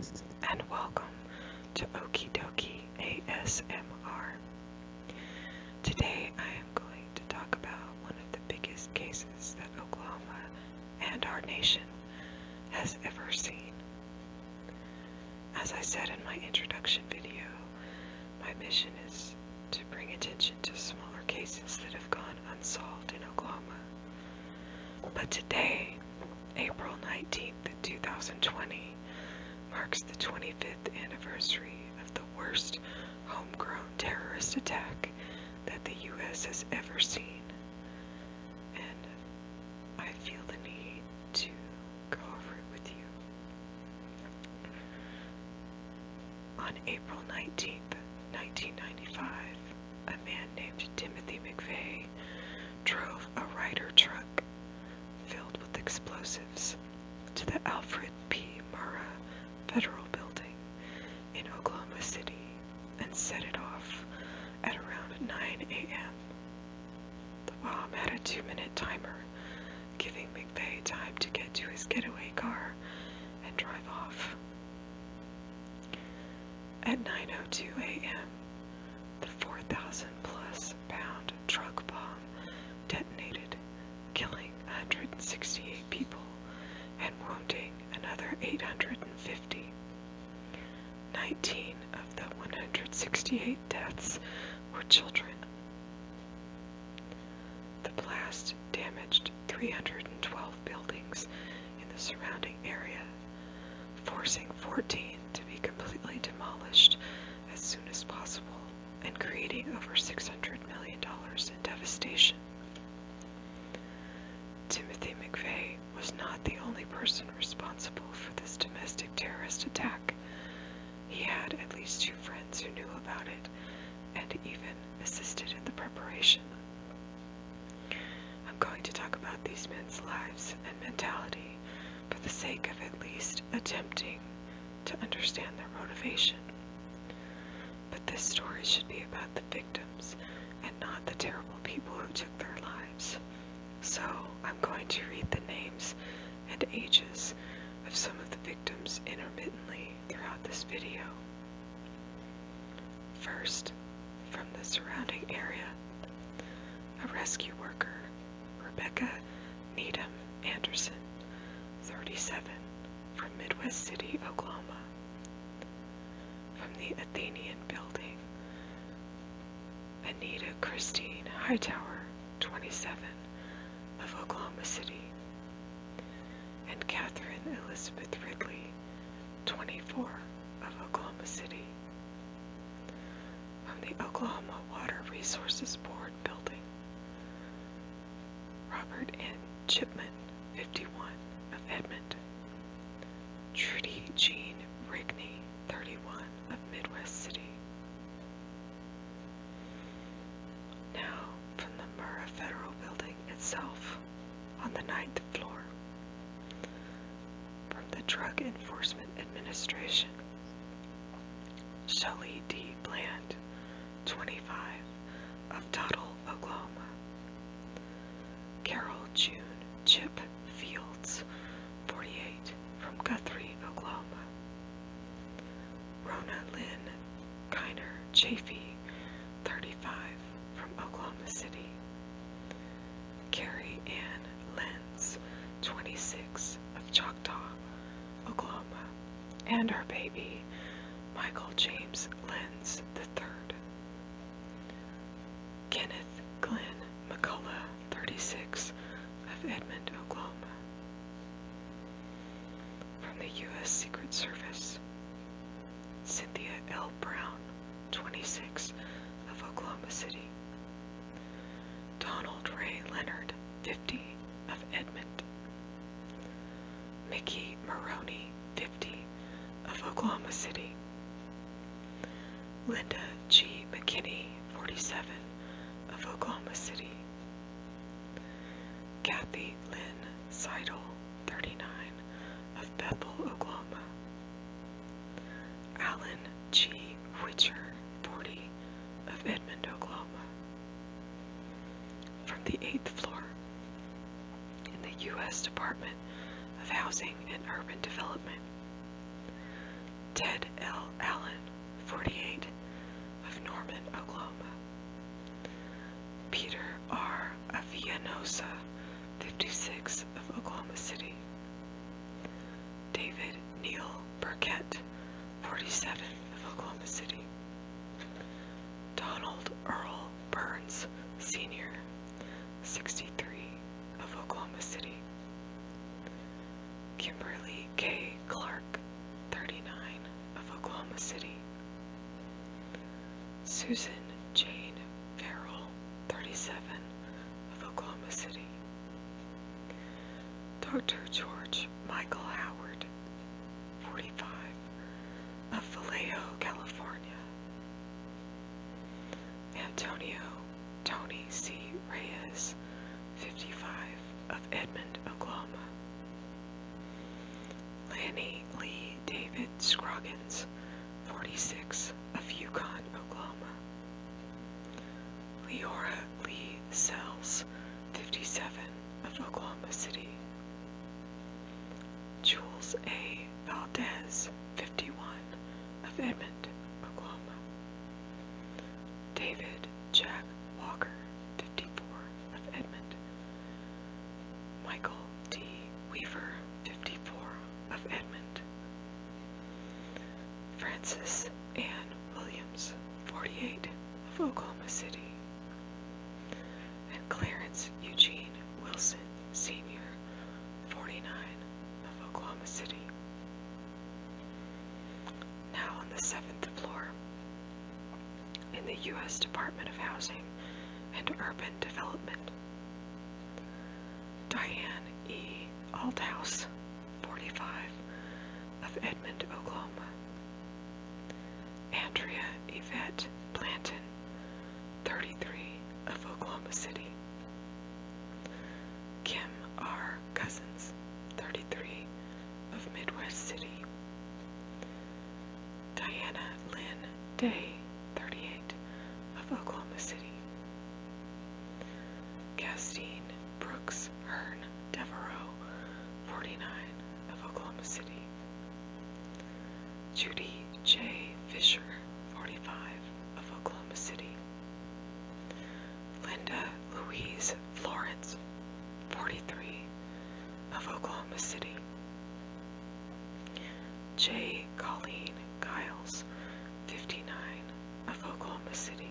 and welcome to Okie Dokie ASMR. Today I am going to talk about one of the biggest cases that Oklahoma and our nation has ever seen. As I said in my introduction video, my mission is to bring attention to smaller cases that have gone unsolved in Oklahoma. But today, April 19th, 2020, marks the 25th anniversary of the worst homegrown terrorist attack that the U.S. has ever seen. And I feel the need to go over it with you. On April 19th, 1995, a man named Timothy McVeigh drove a Ryder truck filled with explosives to the Alfred P. Murrah Federal Building in Oklahoma City and set it off at around 9 a.m. The bomb had a 2-minute timer, giving McVeigh time to get to his getaway car and drive off. At 9:02 a.m., the 4,000-plus pound truck bomb detonated, killing 168 people and wounding another 850. 19 of the 168 deaths were children. The blast damaged 312 buildings in the surrounding area, forcing 14 to be completely demolished as soon as possible and creating over $600 million in devastation. Timothy McVeigh was not the only person responsible for this domestic terrorist attack. He had at least 2 friends who knew about it and even assisted in the preparation. I'm going to talk about these men's lives and mentality for the sake of at least attempting to understand their motivation. But this story should be about the victims and not the terrible people who took their lives. So I'm going to read the names and ages of some of the victims intermittently throughout this video. First, from the surrounding area, a rescue worker, Rebecca Needham Anderson, 37, from Midwest City, Oklahoma. From the Athenian Building, Anita Christine Hightower, 27, of Oklahoma City, and Catherine Elizabeth Ridley, 24, of Oklahoma City. From the Oklahoma Water Resources Board Building, Robert N. Chipman, 51, of Edmond, Trudy Jean Rigney, 31, of Midwest City. Now, from the Murrah Federal Building itself, on the 9th floor, from the Drug Enforcement Administration, Shelley D. Bland, 25, of Tuttle, Oklahoma. Carol June Chip Fields, 48, from Guthrie, Oklahoma. Rona Lynn Kiner Chafee, 35, from Oklahoma City. Carrie Ann Lenz, 26, of Choctaw, Oklahoma, and her baby, Michael James Lenz III. Kenneth Glenn McCullough, 36, of Edmond, Oklahoma. From the U.S. Secret Service, Cynthia L. Brown, 26, of Oklahoma City. Donald Ray Leonard, 50, of Edmond. Mickey Maroney, 50, of Oklahoma City. Linda G. McKinney, 47, of Oklahoma City. Kathy Lynn Seidel, 39, of Bethel, Oklahoma. Alan G. Witcher, 40, of Edmond, Oklahoma. From the 8th floor, in the U.S. Department of Housing and Urban Development, Ted L. Allen, 48, of Norman, Oklahoma. Peter R. Avianosa, 56, of Oklahoma City. David Neil Burkett, 47, of Oklahoma City. Donald Earl Burns, Sr., 63, of Oklahoma City. Kimberly K. Clark, 39, of Oklahoma City. Susan Jane Farrell, 37, of Oklahoma City. Dr. George Michael Howard, 45, of Vallejo, California. Antonio Tony C. Reyes, 55, of Edmond, Oklahoma. Lanny Lee David Scroggins, 46, of Yukon, Oklahoma. Leora Lee Sells, 57, of Oklahoma City. Jules A. Valdez, 51, of Edmond, Oklahoma. David Jack Walker, 54, of Edmond. Michael D. Weaver, 54, of Edmond. Francis Ann Williams, 48, of Oklahoma City. And Clarence Eugene Wilson, Sr., 49, of Oklahoma City. Now on the 7th floor, in the U.S. Department of Housing and Urban Development. Diane E. Althouse, 45, of Edmond, Oklahoma. Andrea Yvette Blanton, 33, of Oklahoma City. Kim R. Cousins, 33, of Midwest City. Diana Lynn Day, 38, of Oklahoma City. Castine Brooks Hearn Devereaux, 49, of Oklahoma City. Judy J. Fisher, 45, of Oklahoma City. Linda Louise Florence, 43, of Oklahoma City. J. Colleen Giles, 59, of Oklahoma City.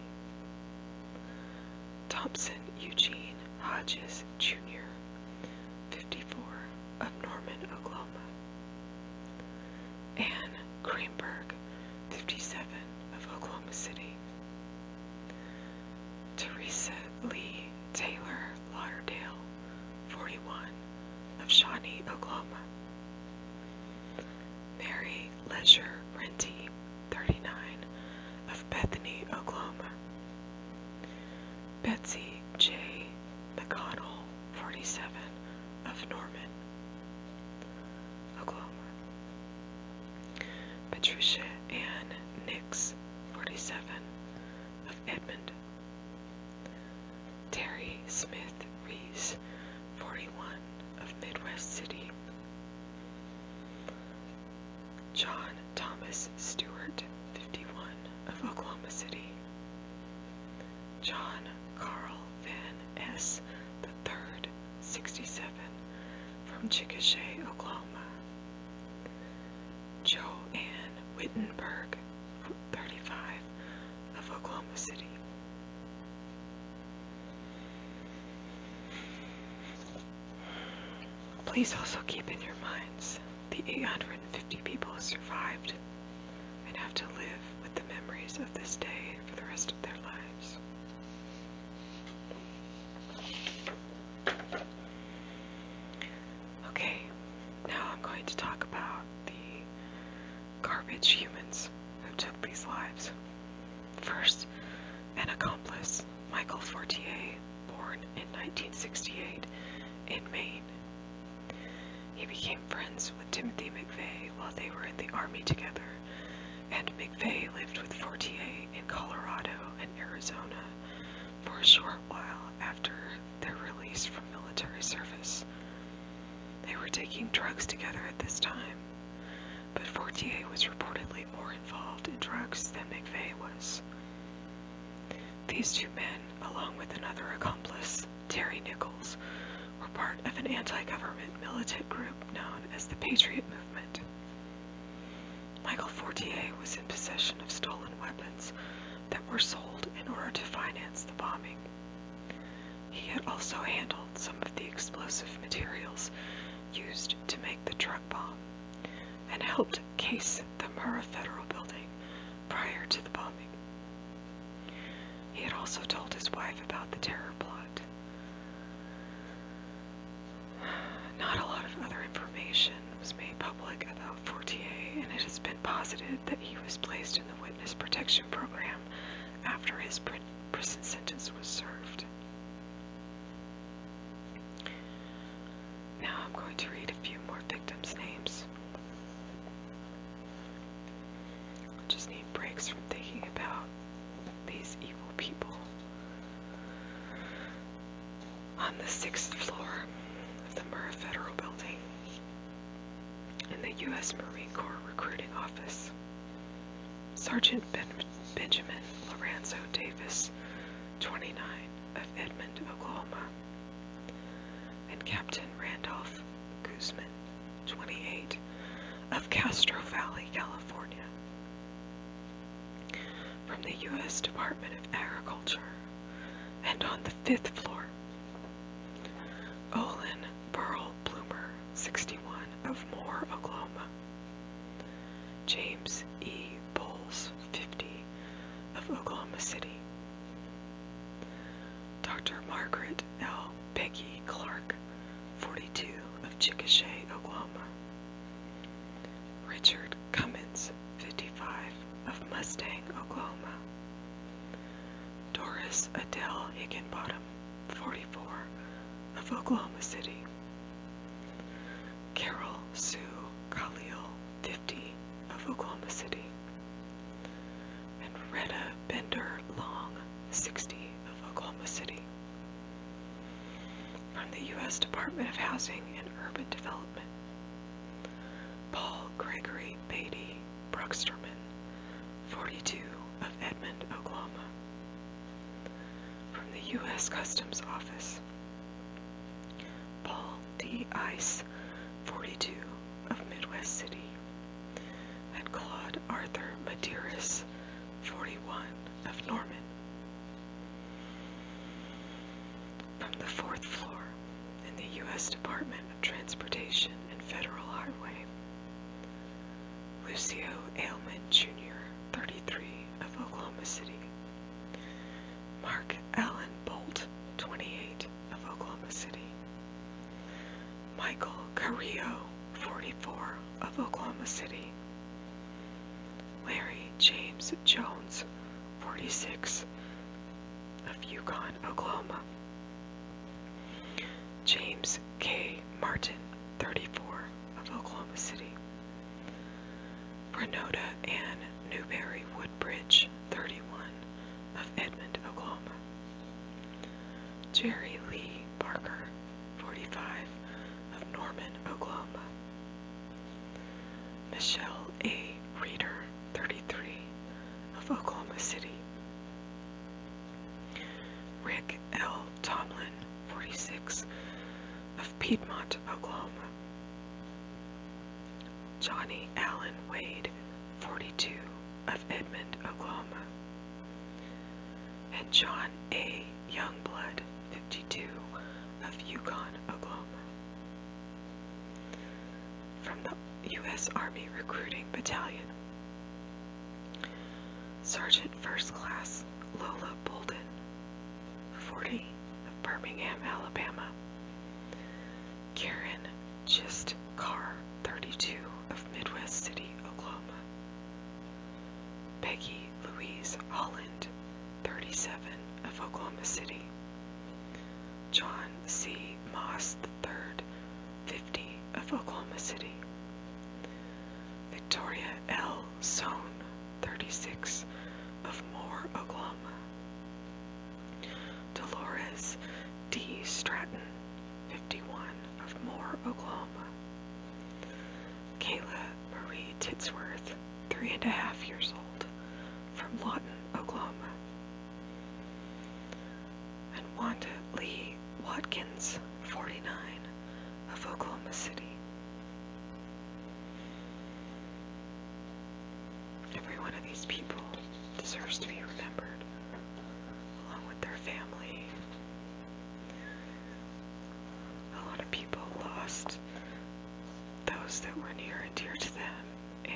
Thompson Eugene Hodges, Jr., 54, of Norman, Oklahoma. Anne Greenberg, 57, of Oklahoma City. Teresa Lee Taylor Lauderdale, 41, of Shawnee, Oklahoma. Mary Leisure Renty, 39, of Bethany, Oklahoma. Betsy J. McConnell, 47, of Norman, Oklahoma. Patricia Ann Nix, 47, of Edmond. Terry Smith Rees, 41, of Midwest City. John Thomas Stewart, 51, of Oklahoma City. John Carl Van S. III, 67, from Chickasha, Oklahoma. Joanne Wittenberg, 35, of Oklahoma City. Please also keep in your minds the 850 people who survived and have to live with the memories of this day for the rest of their lives. Okay, now I'm going to talk about the garbage humans who took these lives. First, an accomplice, Michael Fortier, born in 1968 in Maine. He became friends with Timothy McVeigh while they were in the Army together, and McVeigh lived with Fortier in Colorado and Arizona for a short while after their release from military service. They were taking drugs together at this time, but Fortier was reportedly involved in drugs than McVeigh was. These two men, along with another accomplice, Terry Nichols, were part of an anti-government militant group known as the Patriot Movement. Michael Fortier was in possession of stolen weapons that were sold in order to finance the bombing. He had also handled some of the explosive materials used to make the truck bomb, and helped case the Murrah Federal Building prior to the bombing. He had also told his wife about the terror plot. Not a lot of other information was made public about Fortier, and it has been posited that he was placed in the Witness Protection Program after his prison sentence was served. Now I'm going to read a few more victims' names. I just need breaks from thinking about these evil people. On the 6th floor of the Murrah Federal Building, in the U.S. Marine Corps Recruiting Office, Sergeant Benjamin Lorenzo Davis, 29, of Edmond, Oklahoma, and Captain Randolph Guzman, 28, of Castro Valley, California. From the U.S. Department of Agriculture, and on the 5th floor, Olin Burl Bloomer, 61, of Moore, Oklahoma, James E. Bowles, 50, of Oklahoma City, Dr. Margaret L. Peggy Clark, 42, of Chickasha, Oklahoma, Richard Cummins, 55, of Mustang, Oklahoma, Doris Adele Higginbottom, 44, of Oklahoma City, Carol Sue Khalil, 50, of Oklahoma City, and Retta Bender Long, 60, of Oklahoma City. From the U.S. Department of Housing and Urban Development, Paul Gregory Beatty Brucksterman, 42, of Edmond, Oklahoma. From the U.S. Customs Office, Paul D. Ice, 42, of Midwest City, and Claude Arthur Medeiros, 41, of Norman. From the 4th floor, in the U.S. Department of Transportation and Federal Highway, Lucio Ailman Jr., 33, of Oklahoma City, Mark Allen Bolt, 28, of Oklahoma City, Michael Carrillo, 44, of Oklahoma City, Larry James Jones, 46, of Yukon, Oklahoma, James K. Martin, 34, of Oklahoma City, Renoda Ann Newberry Woodbridge, 31, of Edmond, Oklahoma, Jerry Lee Parker, 45, of Norman, Oklahoma, Michelle A. Reeder, 33, of Oklahoma City, Rick L. Tomlin, 46, of Piedmont, Oklahoma, Johnny Allen Wade, 42, of Edmond, Oklahoma, and John A. Youngblood, 52, of Yukon, Oklahoma. From the U.S. Army Recruiting Battalion, Sergeant First Class Lola Bolden, 40, of Birmingham, Alabama, Karen Gist Carr, 32, of Midwest City, Oklahoma, Peggy Louise Holland, 37, of Oklahoma City, John C. Moss III, 50, of Oklahoma City, Victoria L. Sohn, 36, of Moore, Oklahoma, Dolores D. Stratton, 51, of Moore, Oklahoma, Kayla Marie Titsworth, 3, 3.5 years old, from Lawton, Oklahoma. And Wanda Lee Watkins, 49, of Oklahoma City. Every one of these people deserves to be remembered, along with their family. A lot of people lost those that were near and dear to them, and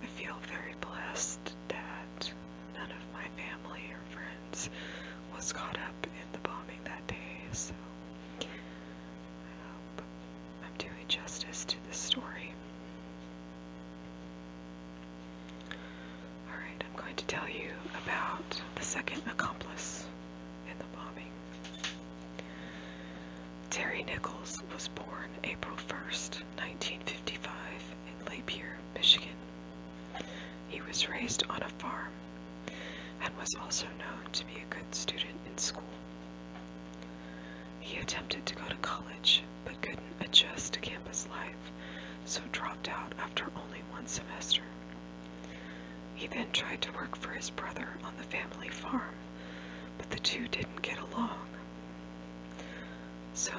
I feel very blessed that none of my family or friends was caught up in the bombing that day, so I hope I'm doing justice to this story. Alright, I'm going to tell you about the second accomplice in the bombing. Terry Nichols was born April 1st, 1955 in Lapeer, Michigan. He was raised on a farm and was also known to be a good student in school. He attempted to go to college but couldn't adjust to campus life, so dropped out after only one semester. He then tried to work for his brother on the family farm, but the two didn't get along. So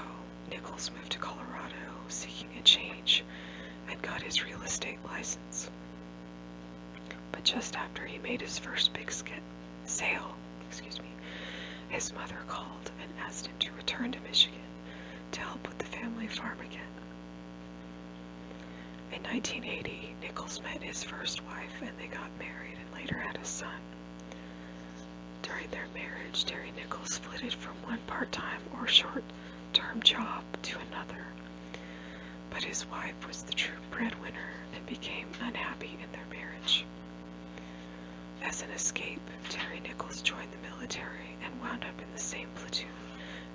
Nichols moved to Colorado seeking a change and got his real estate license. But just after he made his first big sale, his mother called and asked him to return to Michigan to help with the family farm again. In 1980, Nichols met his first wife and they got married and later had a son. During their marriage, Terry Nichols flitted from one part-time or short-term job to another, but his wife was the true breadwinner and became unhappy in their marriage. As an escape, Terry Nichols joined the military and wound up in the same platoon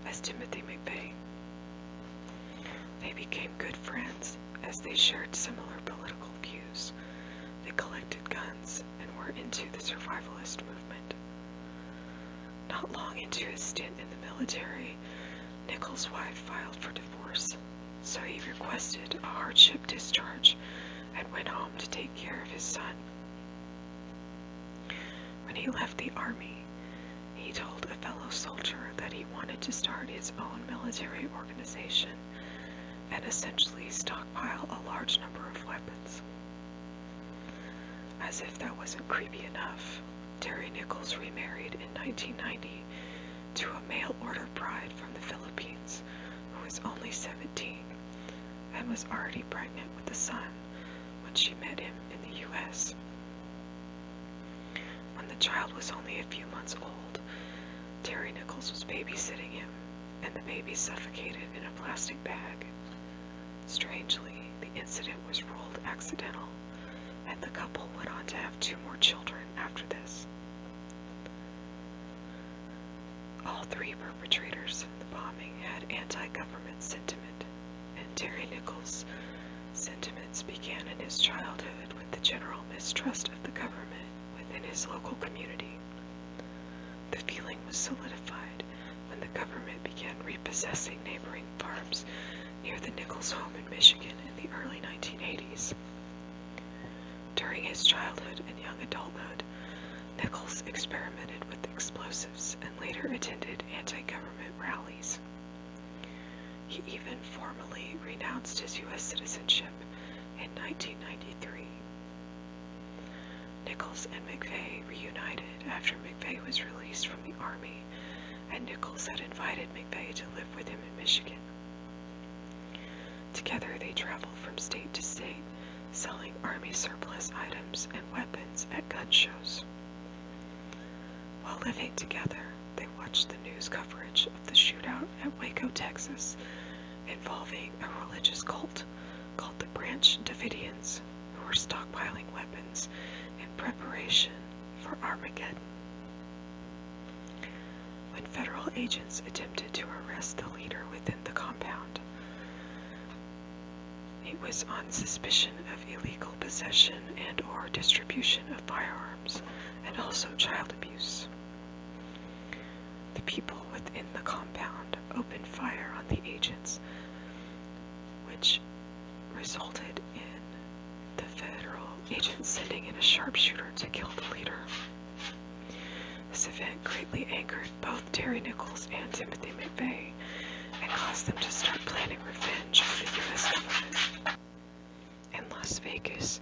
as Timothy McVeigh. They became good friends as they shared similar political views. They collected guns and were into the survivalist movement. Not long into his stint in the military, Nichols' wife filed for divorce, so he requested a hardship discharge and went home to take care of his son. When he left the army, he told a fellow soldier that he wanted to start his own military organization and essentially stockpile a large number of weapons. As if that wasn't creepy enough, Terry Nichols remarried in 1990 to a mail-order bride from the Philippines who was only 17 and was already pregnant with a son when she met him in the U.S. When the child was only a few months old, Terry Nichols was babysitting him, and the baby suffocated in a plastic bag. Strangely, the incident was ruled accidental, and the couple went on to have 2 more children after this. All 3 perpetrators of the bombing had anti-government sentiment, and Terry Nichols' sentiments began in his childhood with the general mistrust of the government within his local community. The feeling was solidified when the government began repossessing neighboring farms near the Nichols home in Michigan in the early 1980s. During his childhood and young adulthood, Nichols experimented with explosives and later attended anti-government rallies. He even formally renounced his U.S. citizenship in 1993. Nichols and McVeigh reunited after McVeigh was released from the Army, and Nichols had invited McVeigh to live with him in Michigan. Together they traveled from state to state, selling Army surplus items and weapons at gun shows. While living together, they watched the news coverage of the shootout at Waco, Texas, involving a religious cult called the Branch Davidians, who were stockpiling weapons in preparation for Armageddon. When federal agents attempted to arrest the leader within the compound, he was on suspicion of illegal possession and or distribution of firearms, and also child abuse. The people within the compound opened fire on the agents, which resulted in the federal agent and sending in a sharpshooter to kill the leader. This event greatly angered both Terry Nichols and Timothy McVeigh and caused them to start planning revenge on the U.S. government. In Las Vegas,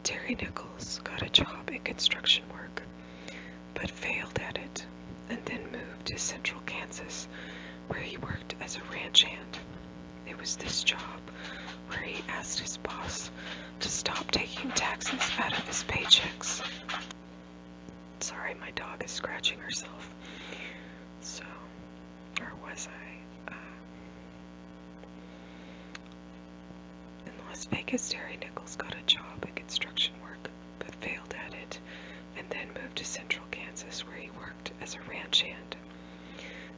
Terry Nichols got a job in construction work, but failed at it, and then moved to central Kansas, where he worked as a ranch hand. It was this job where he asked his boss to stop taking taxes out of his paychecks. Sorry, my dog is scratching herself. So, or was I? In Las Vegas, Terry Nichols got a job in construction work, but failed at it, and then moved to central Kansas, where he worked as a ranch hand.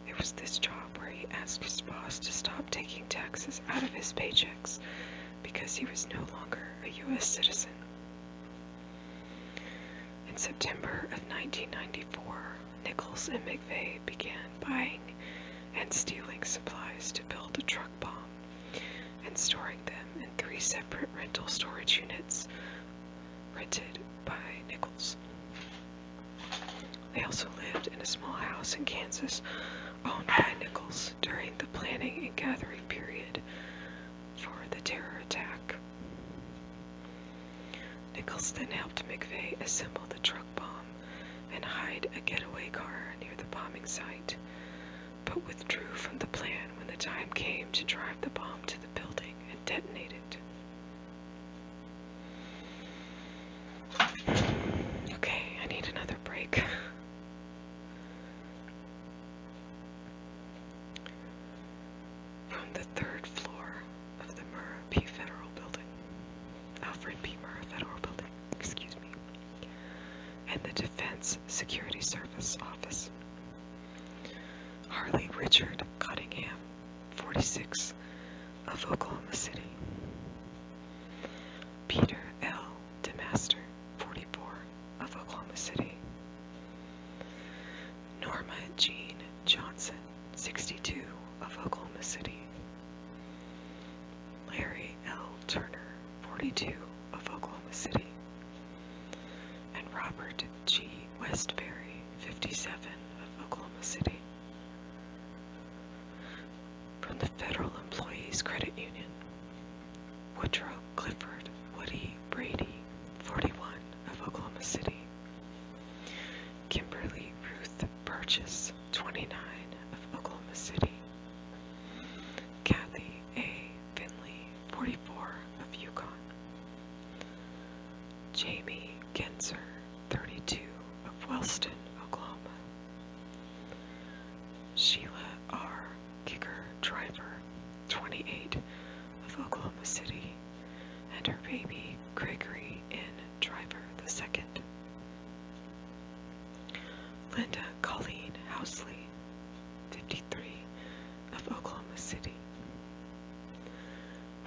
It was this job where he asked his boss to stop taking taxes out of his paychecks because he was no longer a U.S. citizen. In September of 1994, Nichols and McVeigh began buying and stealing supplies to build a truck bomb and storing them in 3 separate rental storage units rented by Nichols. They also lived in a small house in Kansas owned by Nichols during the planning and gathering period for the terror attack. Nichols then helped McVeigh assemble the truck bomb and hide a getaway car near the bombing site, but withdrew from the plan when the time came to drive the bomb to the building and detonate it. Okay, I need another break. From the 3rd floor of the Murrah P. Federal Building, Alfred P. Murrah Federal Building, excuse me, and the Defense Security Service Office, Harley Richard Cottingham, 46, of Oklahoma City, Peter L. DeMaster, 44, of Oklahoma City, Norma Jean Johnson, 62, of Oklahoma City, Larry L. Turner, 42, of Oklahoma City, and Robert G. Westbury, 57, of Oklahoma City. From the Federal Employees Credit Union, Woodrow Clifford Woody Brady, 41, of Oklahoma City, Kimberly Ruth Burgess, 29, of Oklahoma City, Kathy A. Finley, 44, of Yukon, Jamie Genzer, 32, of Wellston, Oklahoma, Sheila R. Kicker Driver, 28, of Oklahoma City, and her baby Gregory N. Driver II. Linda Colleen Housley, 53, of Oklahoma City,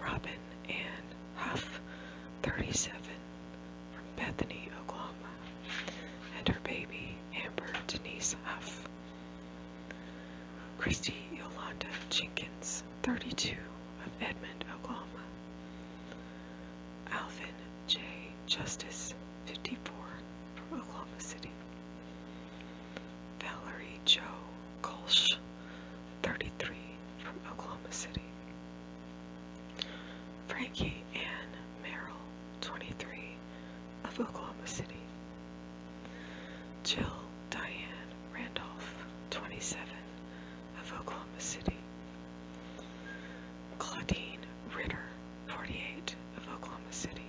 Robin Ann Huff, 37, from Bethany, Oklahoma, and her baby Amber Denise Huff, Christy Yolanda Jenkins, 32, of Edmond, Oklahoma, Alvin J. Justice, 54, from Oklahoma City, Valerie Jo Kolsch, 33, from Oklahoma City, Frankie Ann Merrill, 23, of Oklahoma City, Jill Diane Randolph, 27, of Oklahoma City, Claudine Ritter, 48, of Oklahoma City,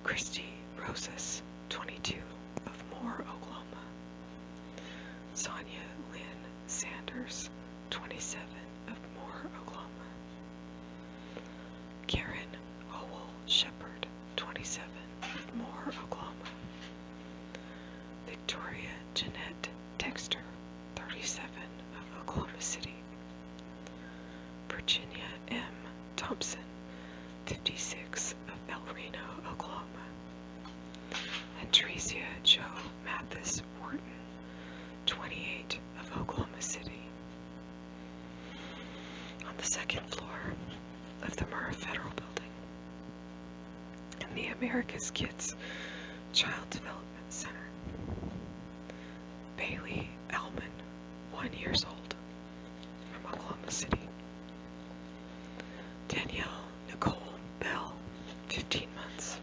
Christy Rosas, 22, of Moore, Oklahoma, Sonia Lynn Sanders, 27, of Moore, Oklahoma, Karen Howell Shepard, 27, of Moore, Oklahoma, Victoria Jeanette Dexter, 37, of Oklahoma City, Virginia M. Thompson, 56, of El Reno, Oklahoma, and Teresia Jo Mathis Wharton, 28, of Oklahoma City. On the 2nd floor of the Murrah Federal Building, in the America's Kids Child Development Center. Bailey Alman, 1 year old, from Oklahoma City. Danielle Nicole Bell, 15 months,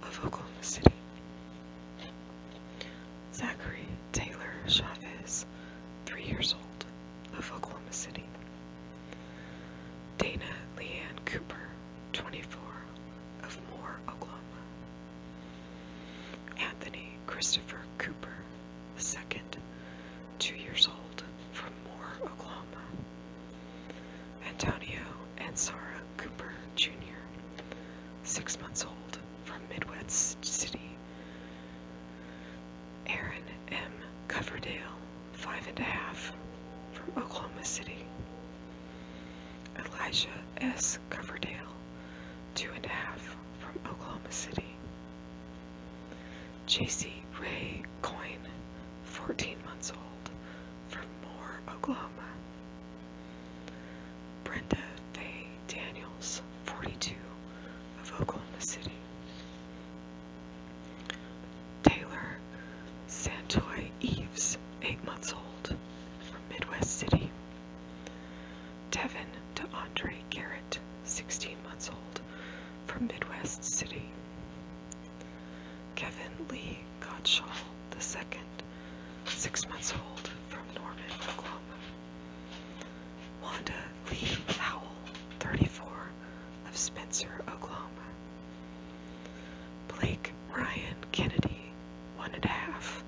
of Oklahoma City. Zachary Taylor Chavez, 3 years old, of Oklahoma City. Dana Leanne Cooper, 24, of Moore, Oklahoma. Anthony Christopher Cooper, II, 2 years old, from Moore, Oklahoma. Antonio and Sarah Cooper, Jr., 6 months old, from Midwest City. Aaron M. Coverdale, 5½, from Oklahoma City. Elijah S. Coverdale, 2½, from Oklahoma City. JC Ray Coyne, 14 months old, from Moore, Oklahoma. Brenda Faye Daniels, 42, of Oklahoma City. Taylor Santoy Eves, 8 months old, from Midwest City. Devin DeAndre Garrett, 16 months old, from Midwest City. Kevin Lee Gottschall, II, 6 months old, from Norman, Oklahoma. Wanda Lee Howell, 34, of Spencer, Oklahoma. Blake Ryan Kennedy, 1½,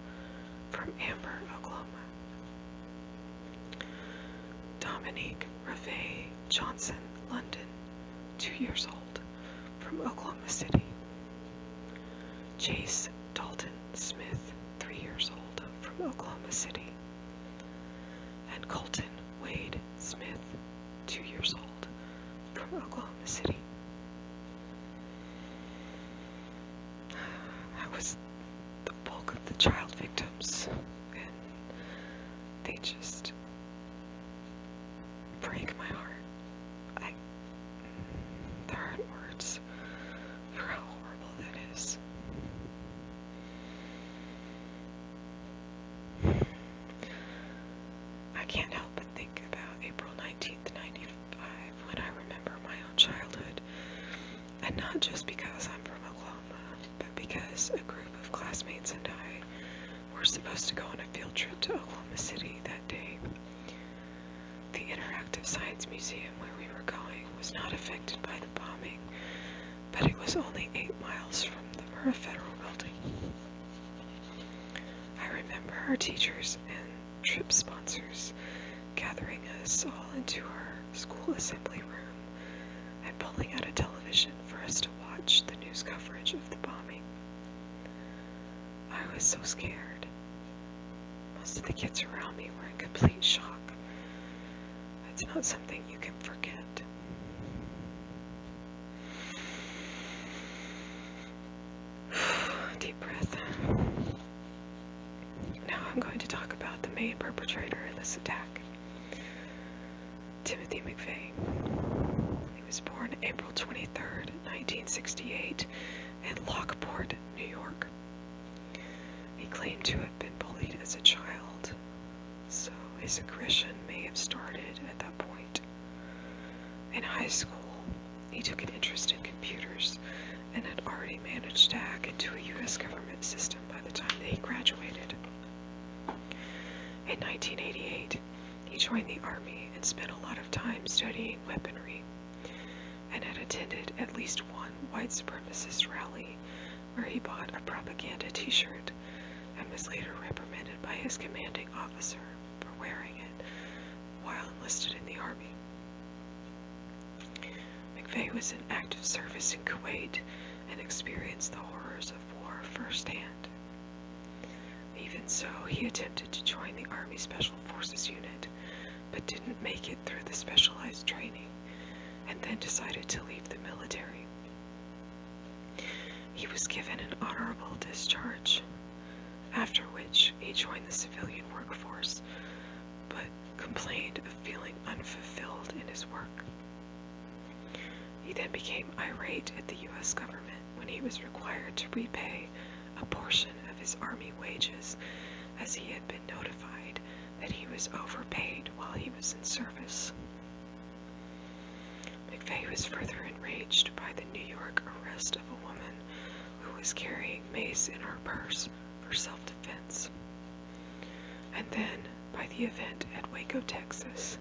from Amber, Oklahoma. Dominique Reve Johnson London, 2 years old, from Oklahoma City. Chase Dalton Smith, 3 years old, from Oklahoma City. And Colton Wade Smith, 2 years old, from Oklahoma City. That was the bulk of the child victims, and they just break my heart. There aren't words for how horrible that is. I can't help but think about April 19th, 95, when I remember my own childhood, and not just because I'm from Oklahoma, but because a group of classmates and I were supposed to go on a field trip to Oklahoma City that day. The Interactive Science Museum where we were going was not affected by the bombing, but it was only 8 miles from the Murrah Federal Building. I remember our teachers and trip sponsors gathering us all into our school assembly room and pulling out a television for us to watch the news coverage of the bombing. I was so scared. Most of the kids around me were in complete shock. It's not something you can forget. Deep breath. Now I'm going to talk about the main perpetrator in this attack, Timothy McVeigh. He was born April 23rd, 1968, in Lockport, New York. He claimed to have been bullied as a child, so his aggression may have started at that point. In high school, he took an interest in computers and had already managed to hack into a U.S. government system by the time that he graduated. In 1988, he joined the Army and spent a lot of time studying weaponry, and had attended at least one white supremacist rally where he bought a propaganda t-shirt and was later reprimanded by his commanding officer for wearing it while enlisted in the Army. McVeigh was in active service in Kuwait and experienced the horrors of war firsthand. Even so, he attempted to join the Army Special Forces unit, but didn't make it through the specialized training, and then decided to leave the military. He was given an honorable discharge, after which he joined the civilian workforce, but complained of feeling unfulfilled in his work. He then became irate at the U.S. government he was required to repay a portion of his army wages, as he had been notified that he was overpaid while he was in service. McVeigh was further enraged by the New York arrest of a woman who was carrying mace in her purse for self-defense, and then by the event at Waco, Texas,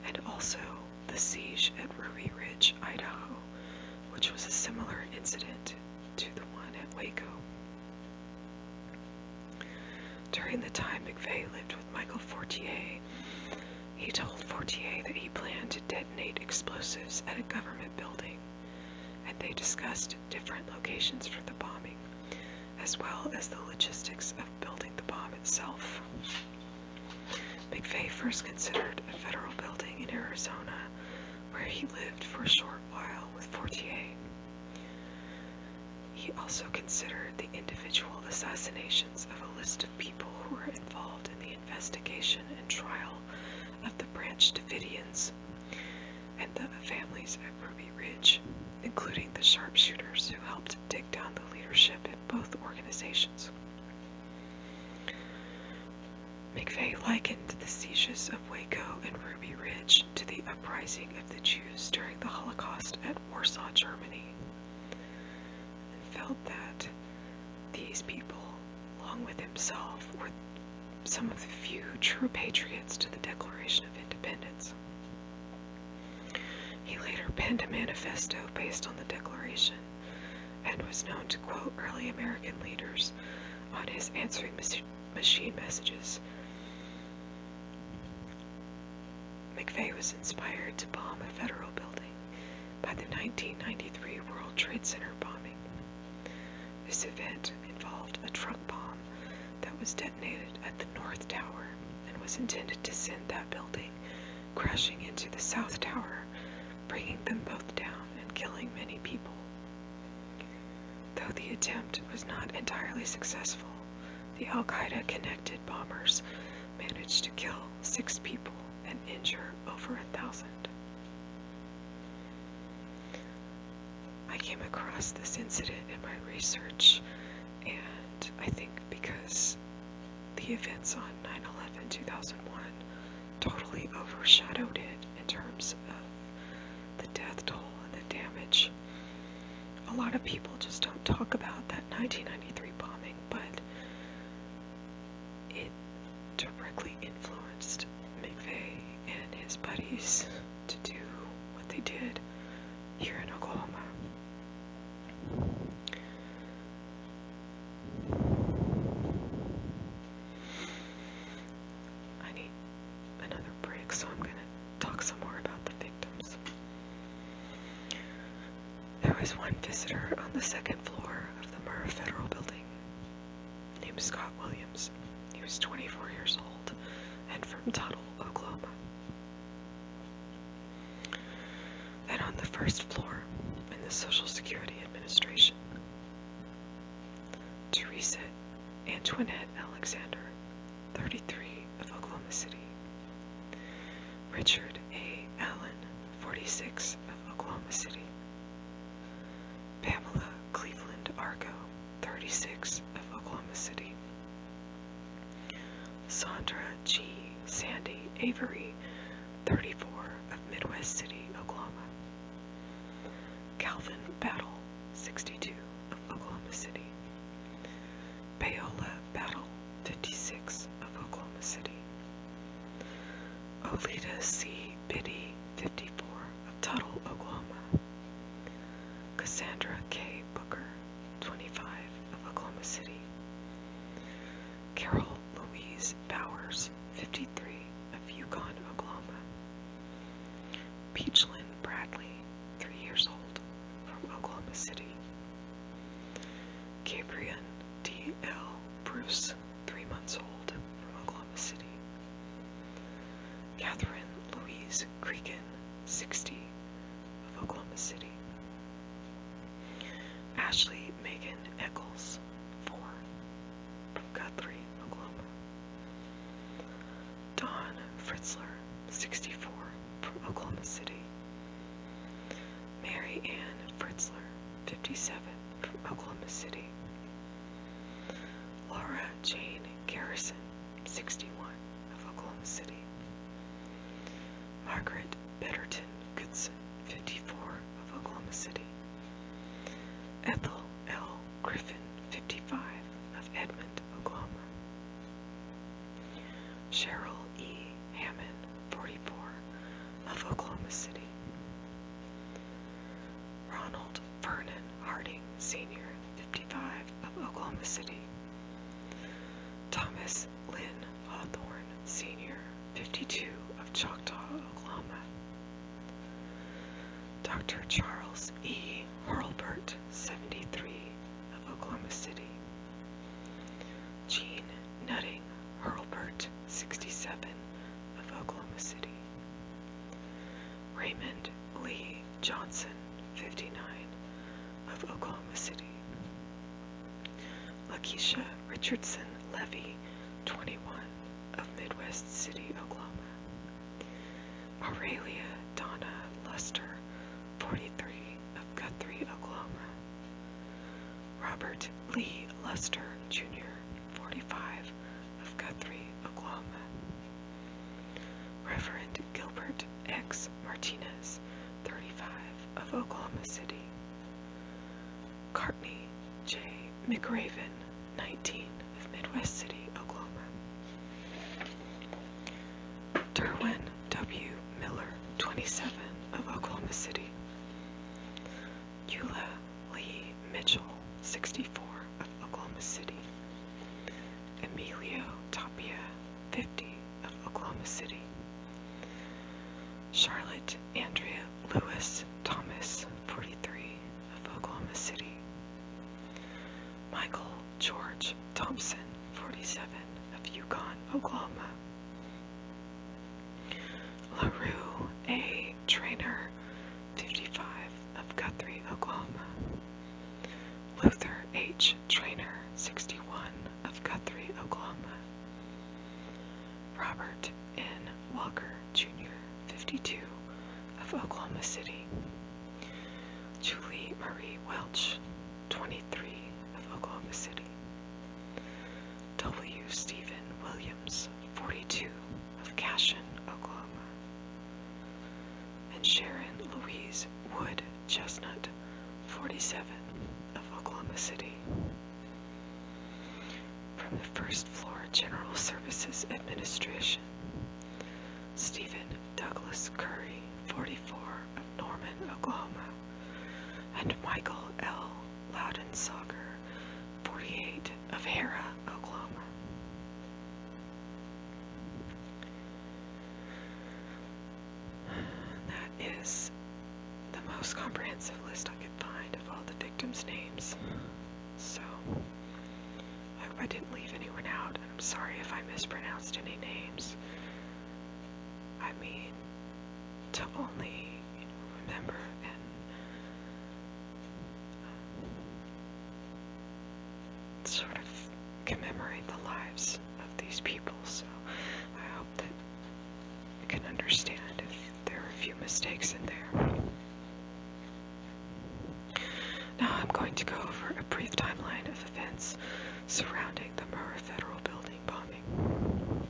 and also the siege at Ruby Ridge, Idaho, which was a similar incident to the one at Waco. During the time McVeigh lived with Michael Fortier, he told Fortier that he planned to detonate explosives at a government building, and they discussed different locations for the bombing, as well as the logistics of building the bomb itself. McVeigh first considered a federal building in Arizona, where he lived for a short while with Fortier. He also considered the individual assassinations of a list of people who were involved in the investigation and trial of the Branch Davidians and the families at Ruby Ridge, including the sharpshooters who helped take down the leadership in both organizations. McVeigh likened the sieges of Waco and Ruby Ridge to the uprising of the Jews during the Holocaust at Warsaw, Germany, and felt that these people, along with himself, were some of the few true patriots to the Declaration of Independence. He later penned a manifesto based on the Declaration and was known to quote early American leaders on his answering machine messages. McVeigh was inspired to bomb a federal building by the 1993 World Trade Center bombing. This event involved a truck bomb that was detonated at the North Tower and was intended to send that building crashing into the South Tower, bringing them both down and killing many people. Though the attempt was not entirely successful, the Al-Qaeda connected bombers managed to kill 6 people and injure over 1,000. I came across this incident in my research, and I think because the events on 9/11/2001 totally overshadowed it in terms of the death toll and the damage. A lot of people just don't talk about that 1993 bombing, but it directly influenced McVeigh and his buddies to do what they did here in Oklahoma. I need another break, so I'm going to talk some more about the victims. There was one visitor on the second floor of the Murrah Federal Building named Scott Williams. He was 24 years old and from Tuttle, Oklahoma. And on the first floor in the Social Security Administration, Teresa Antoinette Alexander, 33, of Oklahoma City. Richard A. Allen, 46, of Oklahoma City. Pamela Cleveland Argo, 36, of Oklahoma City. Sandra G. Sandy Avery, 34, of Midwest City, Oklahoma. Calvin Battle, 62, of Oklahoma City. Paola Battle, 56, of Oklahoma City. Olita C. Biddy, 54, of Tuttle, Oklahoma. Cassandra K. Booker, 25, of Oklahoma City. Carol Louise Bowers, 53, of Yukon, Oklahoma. Peachlyn Bradley, 3 years old, from Oklahoma City. Gabriel D. L. Bruce, 3 months old, from Oklahoma City. Catherine Louise Cregan, 60, of Oklahoma City. Ashley Megan Eccles, 4, from Guthrie, Oklahoma. Dawn Fritzler, 64, from Oklahoma City. Mary Ann Fritzler, 57, City. Laura Jane Garrison, 61, of Oklahoma City. Margaret Betterton Goodson, 54, of Oklahoma City. Ethel L. Griffin, 55, of Edmond, Oklahoma. Cheryl E. Hammond, 44, of Oklahoma City. Ronald Vernon Harding, Sr., 55, of Oklahoma City. Thomas Lynn Hawthorne, Sr., 52, of Choctaw, Oklahoma. Dr. Charles E. Hurlburt, 73, of Oklahoma City. Jean Nutting Hurlburt, 67, of Oklahoma City. Raymond Lee Johnson, 59, of Oklahoma City. Lakeisha Richardson Levy, 21, of Midwest City, Oklahoma. Aurelia Donna Luster, 43, of Guthrie, Oklahoma. Robert Lee Luster, Jr., 45, of Guthrie, Oklahoma. Reverend Gilbert X. Martinez, 35, of Oklahoma City. Courtney J. McRaven, 19, of Midwest City, Oklahoma. Derwin W. Miller, 27, of Oklahoma City. Eula Lee Mitchell, 64, of Oklahoma City. Emilio Tapia, 50, of Oklahoma City. Charlotte Andrea Lewis Thomas, 43, of Oklahoma City. Michael George Thompson, 47, of Yukon, Oklahoma. LaRue A. Traynor, 55, of Guthrie, Oklahoma. Luther H. Traynor, 61, of Guthrie, Oklahoma. Robert N. Walker, Jr., 52, of Oklahoma City. Julie Marie Welch, 23, of Oklahoma City. W. Stephen Williams, 42, of Cashion, Oklahoma. And Sharon Louise Wood Chestnut, 47, of Oklahoma City. From the First Floor General Services Administration, Stephen Douglas Curry, 44, of Norman, Oklahoma, and Michael L. Loudensauger, 48, of Hera, Oklahoma. That is the most comprehensive list I could find of all the victims' names. So, I hope I didn't leave anyone out, and I'm sorry if I mispronounced any names. I mean, to only, remember and sort of commemorate the lives of these people, so I hope that you can understand if there are a few mistakes in there. Now I'm going to go over a brief timeline of events surrounding the Murrah Federal Building bombing.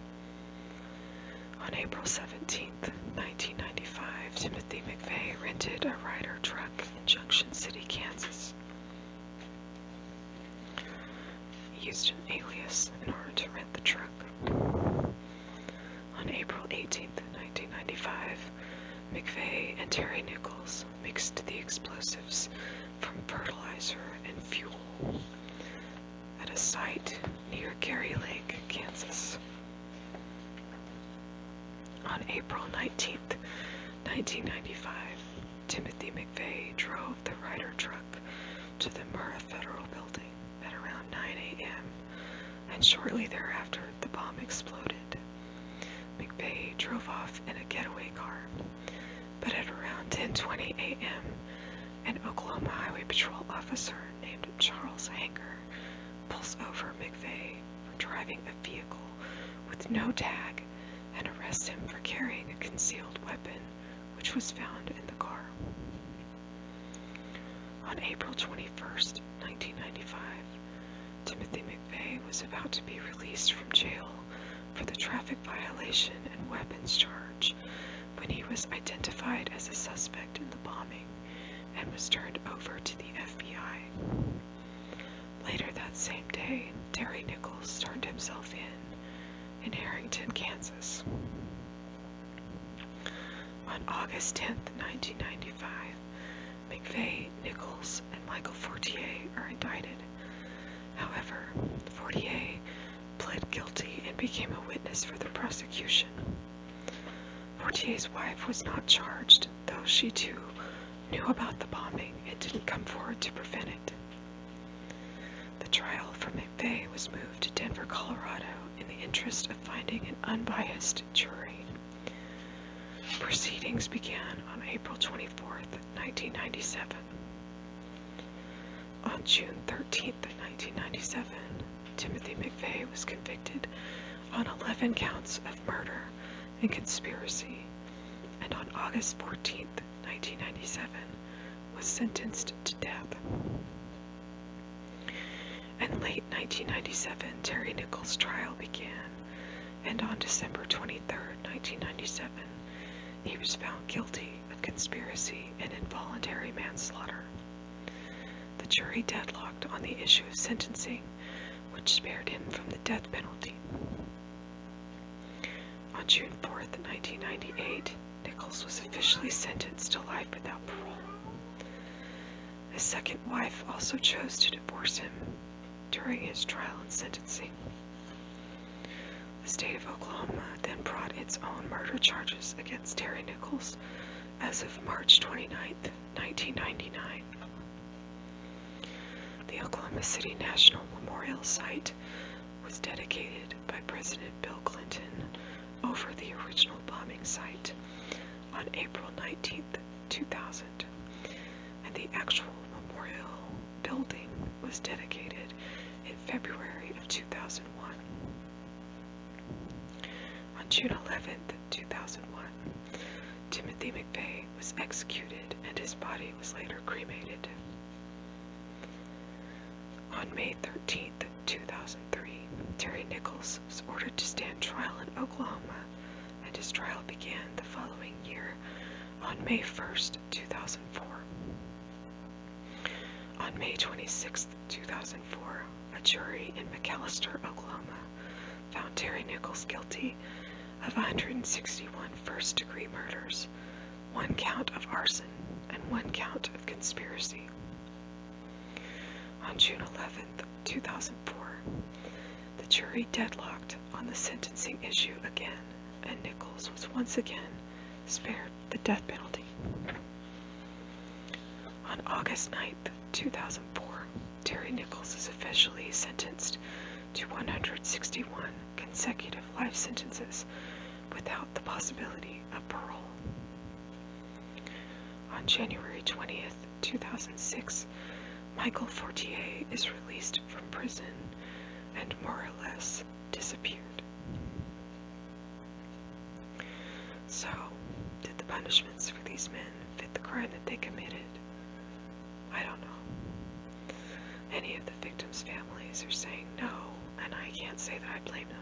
On April 17th, 1995, Timothy McVeigh rented a Ryder truck in Junction City, Kansas. He used an alias in order to rent the truck. On April 18th, 1995, McVeigh and Terry Nichols mixed the explosives from fertilizer and fuel at a site near Gary Lake, Kansas. On April 19th, 1995, Timothy McVeigh drove the Ryder truck to the Murrah Federal Building at around 9 a.m., and shortly thereafter the bomb exploded. McVeigh drove off in a getaway car, but at around 10:20 a.m., an Oklahoma Highway Patrol officer named Charles Hanger pulls over McVeigh for driving a vehicle with no tag and arrests him for carrying a concealed weapon, which was found in the car. On April 21st, 1995, Timothy McVeigh was about to be released from jail for the traffic violation and weapons charge when he was identified as a suspect in the bombing and was turned over to the FBI. Later that same day, Terry Nichols turned himself in Harrington, Kansas. On August 10, 1995, McVeigh, Nichols, and Michael Fortier are indicted. However, Fortier pled guilty and became a witness for the prosecution. Fortier's wife was not charged, though she too knew about the bombing and didn't come forward to prevent it. The trial for McVeigh was moved to Denver, Colorado in the interest of finding an unbiased jury. Proceedings began on April 24, 1997. On June 13, 1997, Timothy McVeigh was convicted on 11 counts of murder and conspiracy, and on August 14, 1997, was sentenced to death. In late 1997, Terry Nichols' trial began, and on December 23, 1997, he was found guilty of conspiracy and involuntary manslaughter. The jury deadlocked on the issue of sentencing, which spared him from the death penalty. On June 4, 1998, Nichols was officially sentenced to life without parole. His second wife also chose to divorce him during his trial and sentencing. The state of Oklahoma then brought its own murder charges against Terry Nichols as of March 29, 1999. The Oklahoma City National Memorial Site was dedicated by President Bill Clinton over the original bombing site on April 19, 2000, and the actual memorial building was dedicated in February of 2001. On June 11, 2001, Timothy McVeigh was executed and his body was later cremated. On May 13, 2003, Terry Nichols was ordered to stand trial in Oklahoma, and his trial began the following year on May 1, 2004. On May 26, 2004, a jury in McAlester, Oklahoma, found Terry Nichols guilty of 161 first-degree murders, 1 count of arson, and 1 count of conspiracy. On June 11, 2004, the jury deadlocked on the sentencing issue again, and Nichols was once again spared the death penalty. On August 9, 2004, Terry Nichols is officially sentenced to 161 consecutive life sentences without the possibility of parole. On January 20, 2006, Michael Fortier is released from prison and more or less disappeared. So, did the punishments for these men fit the crime that they committed? I don't know. Any of the victims' families are saying no, and I can't say that I blame them.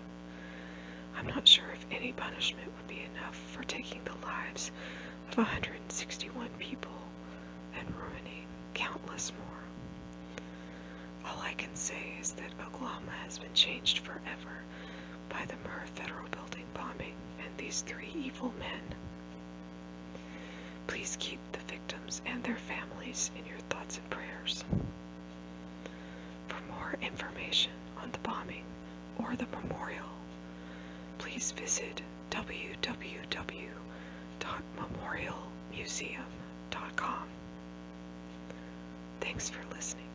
I'm not sure if any punishment would be enough for taking the lives of 161 people and ruining countless more. All I can say is that Oklahoma has been changed forever by the Murrah Federal Building bombing and these 3 evil men. Please keep the victims and their families in your thoughts and prayers. For more information on the bombing or the memorial, please visit www.memorialmuseum.com. Thanks for listening.